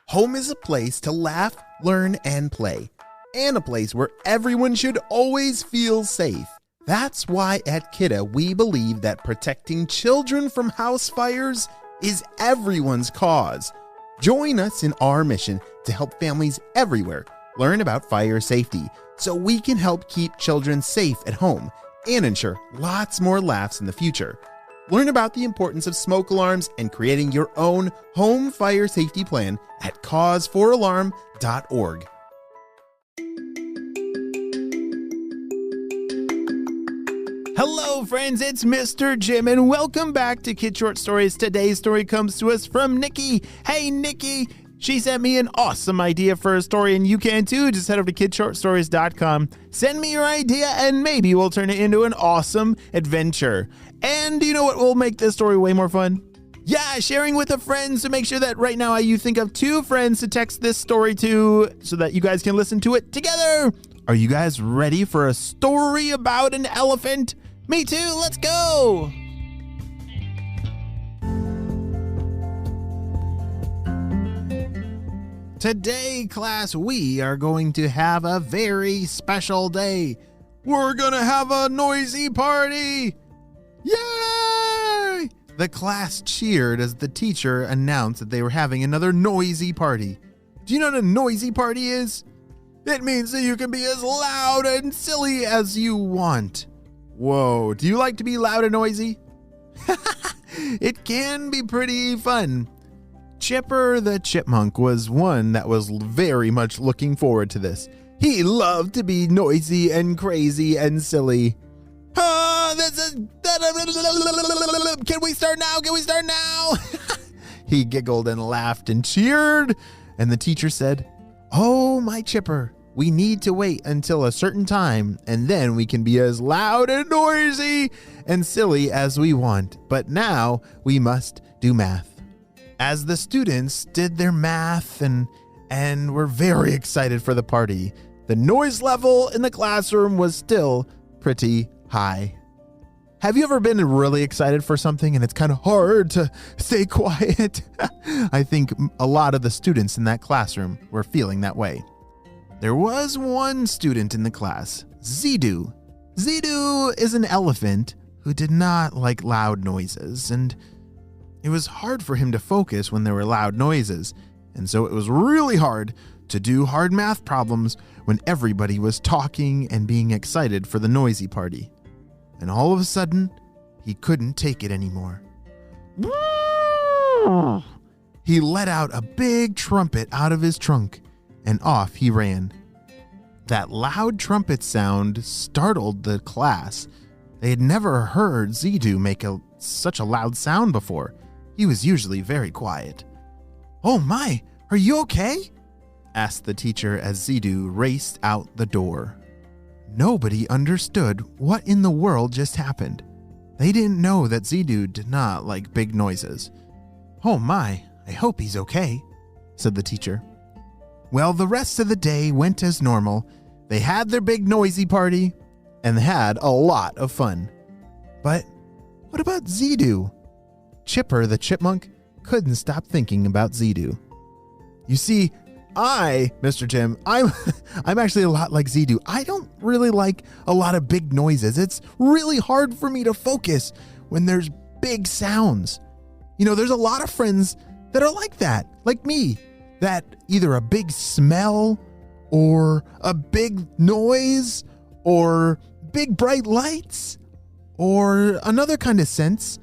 Home is a place to laugh, learn, and play, and a place where everyone should always feel safe. That's why at Kidda we believe that protecting children from house fires is everyone's cause. Join us in our mission to help families everywhere learn about fire safety so we can help keep children safe at home and ensure lots more laughs in the future. Learn about the importance of smoke alarms and creating your own home fire safety plan at cause4alarm.org. Hello friends, it's Mr. Jim and welcome back to Kid Short Stories. Today's story comes to us from Nikki. Hey Nikki, she sent me an awesome idea for a story and you can too. Just head over to kidshortstories.com. Send me your idea and maybe we'll turn it into an awesome adventure. And you know what will make this story way more fun? Yeah, sharing with a friend. So make sure that right now you think of 2 friends to text this story to so that you guys can listen to it together. Are you guys ready for a story about an elephant? Me too, let's go! Today, class, we are going to have a very special day. We're gonna have a noisy party! Yay! The class cheered as the teacher announced that they were having another noisy party. Do you know what a noisy party is? It means that you can be as loud and silly as you want. Whoa, do you like to be loud and noisy? It can be pretty fun. Chipper the Chipmunk was one that was very much looking forward to this. He loved to be noisy and crazy and silly. Can we start now? Can we start now? He giggled and laughed and cheered. And the teacher said, "Oh, my Chipper, we need to wait until a certain time, and then we can be as loud and noisy and silly as we want. But now we must do math." As the students did their math and were very excited for the party, the noise level in the classroom was still pretty high. Have you ever been really excited for something and it's kind of hard to stay quiet? I think a lot of the students in that classroom were feeling that way. There was one student in the class, Zedoo. Zedoo is an elephant who did not like loud noises, and it was hard for him to focus when there were loud noises, and so it was really hard to do hard math problems when everybody was talking and being excited for the noisy party. And all of a sudden, he couldn't take it anymore. He let out a big trumpet out of his trunk, and off he ran. That loud trumpet sound startled the class. They had never heard Zedoo make such a loud sound before. He was usually very quiet. "Oh my, are you okay?" asked the teacher as Zedoo raced out the door. Nobody understood what in the world just happened. They didn't know that Zedoo did not like big noises. "Oh my, I hope he's okay," said the teacher. Well, the rest of the day went as normal. They had their big noisy party and had a lot of fun. But what about Zedoo? Chipper the Chipmunk couldn't stop thinking about Zedoo. You see, Mr. Jim, I'm actually a lot like Zedoo. I don't really like a lot of big noises. It's really hard for me to focus when there's big sounds. You know, there's a lot of friends that are like that, like me, that either a big smell or a big noise or big bright lights or another kind of sense,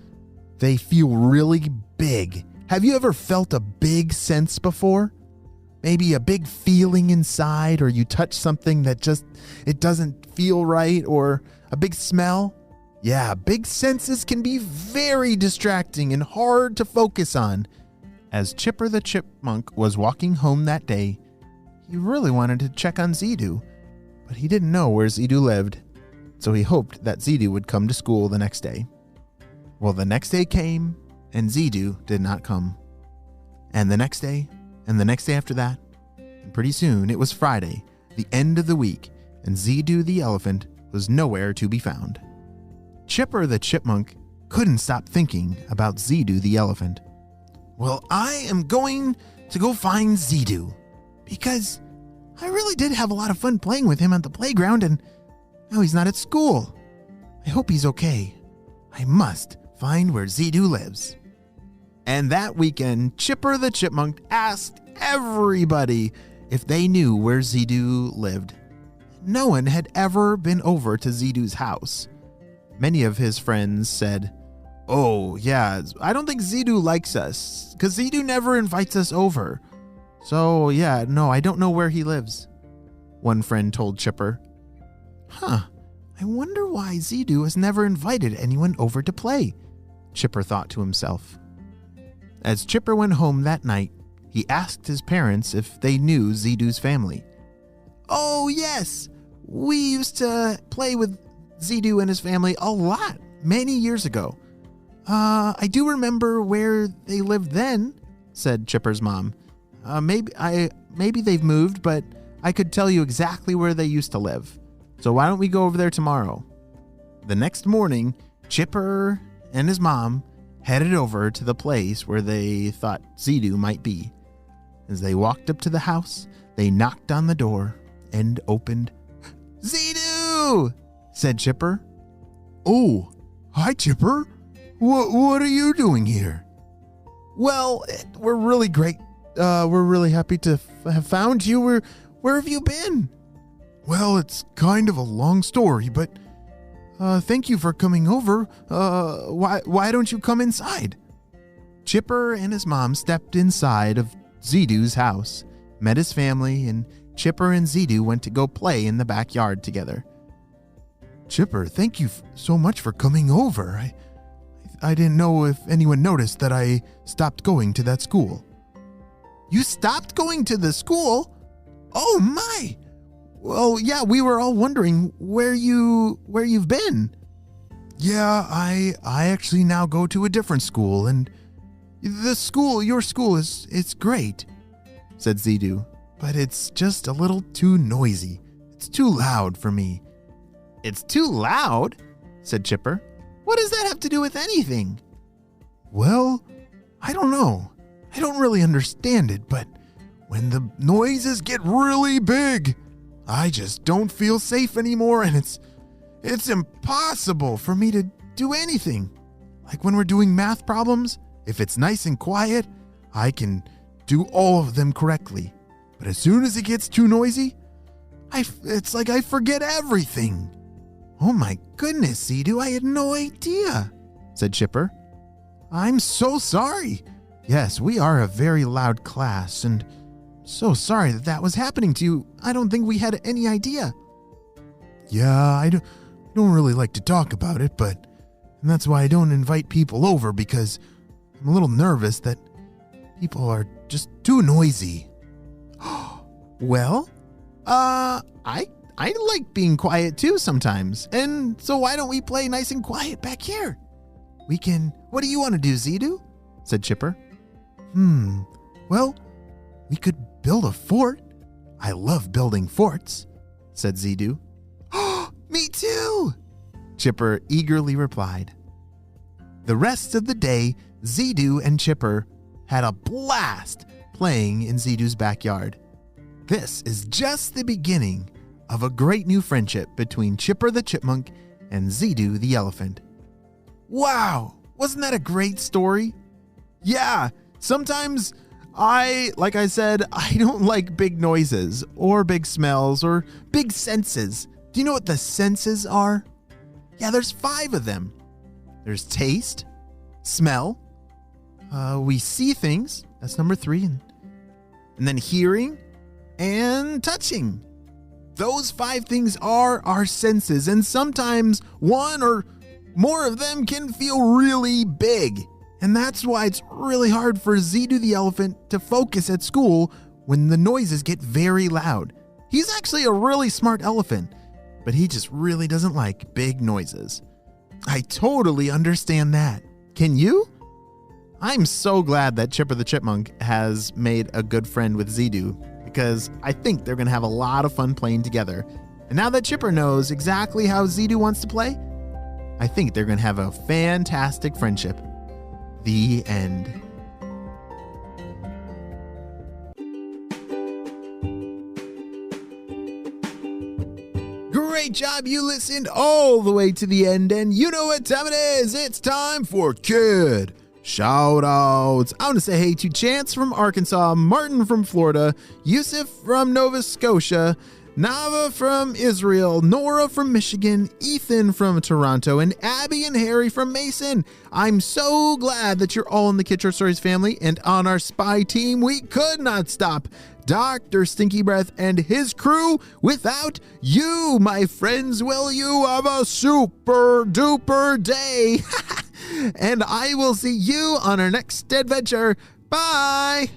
they feel really big. Have you ever felt a big sense before? Maybe a big feeling inside, or you touch something that it doesn't feel right, or a big smell. Yeah, big senses can be very distracting and hard to focus on. As Chipper the Chipmunk was walking home that day, he really wanted to check on Zedoo, but he didn't know where Zedoo lived, so he hoped that Zedoo would come to school the next day. Well, the next day came, and Zedoo did not come. And the next day, and the next day after that, and pretty soon it was Friday, the end of the week, and Zedoo the elephant was nowhere to be found. Chipper the Chipmunk couldn't stop thinking about Zedoo the elephant. Well, I am going to go find Zedoo, because I really did have a lot of fun playing with him at the playground, and now he's not at school. I hope he's okay. I must find where Zedoo lives." And that weekend, Chipper the Chipmunk asked everybody if they knew where Zedoo lived. No one had ever been over to Zedoo's house. Many of his friends said, "Oh, yeah, I don't think Zedoo likes us, because Zedoo never invites us over. So, yeah, no, I don't know where he lives." One friend told Chipper, "Huh, I wonder why Zedoo has never invited anyone over to play," Chipper thought to himself. As Chipper went home that night, he asked his parents if they knew Zedoo's family. "Oh, yes, we used to play with Zedoo and his family a lot, many years ago. I do remember where they lived then," said Chipper's mom. Maybe they've moved, but I could tell you exactly where they used to live. So why don't we go over there tomorrow?" The next morning, Chipper and his mom headed over to the place where they thought Zedoo might be. As they walked up to the house, they knocked on the door and opened. "Zedoo!" said Chipper. "Oh, hi, Chipper. What are you doing here?" "Well, we're really great. We're really happy to have found you. Where have you been?" "Well, it's kind of a long story, but thank you for coming over. Why don't you come inside?" Chipper and his mom stepped inside of Zedoo's house, met his family, and Chipper and Zedoo went to go play in the backyard together. "Chipper, thank you so much for coming over. I didn't know if anyone noticed that I stopped going to that school." "You stopped going to the school? Oh my! Well, yeah, we were all wondering where you've been." "Yeah, I actually now go to a different school, and your school it's great," said Zedoo, "but it's just a little too noisy. It's too loud for me." "It's too loud?" said Chipper. "What does that have to do with anything?" "Well, I don't know. I don't really understand it, but when the noises get really big, I just don't feel safe anymore, and it's impossible for me to do anything. Like when we're doing math problems, if it's nice and quiet, I can do all of them correctly. But as soon as it gets too noisy, it's like I forget everything." "Oh my goodness, Zedoo, I had no idea," said Chipper. "I'm so sorry. Yes, we are a very loud class, and so sorry that was happening to you. I don't think we had any idea." "Yeah, I don't really like to talk about it, and that's why I don't invite people over, because I'm a little nervous that people are just too noisy." "Well, I like being quiet too sometimes, and so why don't we play nice and quiet back here? What do you want to do, Zedoo?" said Chipper. Well, we could build a fort. I love building forts," said Zedoo. "Oh, me too," Chipper eagerly replied. The rest of the day, Zedoo and Chipper had a blast playing in Zedoo's backyard. This is just the beginning of a great new friendship between Chipper the Chipmunk and Zedoo the Elephant. Wow, wasn't that a great story? Yeah, sometimes like I said, I don't like big noises or big smells or big senses. Do you know what the senses are? Yeah, there's 5 of them. There's taste, smell, we see things, that's number 3, and then hearing and touching. Those 5 things are our senses, and sometimes one or more of them can feel really big. And that's why it's really hard for Zedoo the Elephant to focus at school when the noises get very loud. He's actually a really smart elephant, but he just really doesn't like big noises. I totally understand that. Can you? I'm so glad that Chipper the Chipmunk has made a good friend with Zedoo, because I think they're going to have a lot of fun playing together. And now that Chipper knows exactly how Zedoo wants to play, I think they're going to have a fantastic friendship. The end. Great job. You listened all the way to the end, and you know what time it is. It's time for Kid Shoutouts. I want to say hey to Chance from Arkansas, Martin from Florida, Yusuf from Nova Scotia, Nava from Israel, Nora from Michigan, Ethan from Toronto, and Abby and Harry from Mason. I'm so glad that you're all in the Kid Short Stories family, and on our spy team, we could not stop Dr. Stinky Breath and his crew without you, my friends. Will you have a super duper day? And I will see you on our next adventure. Bye!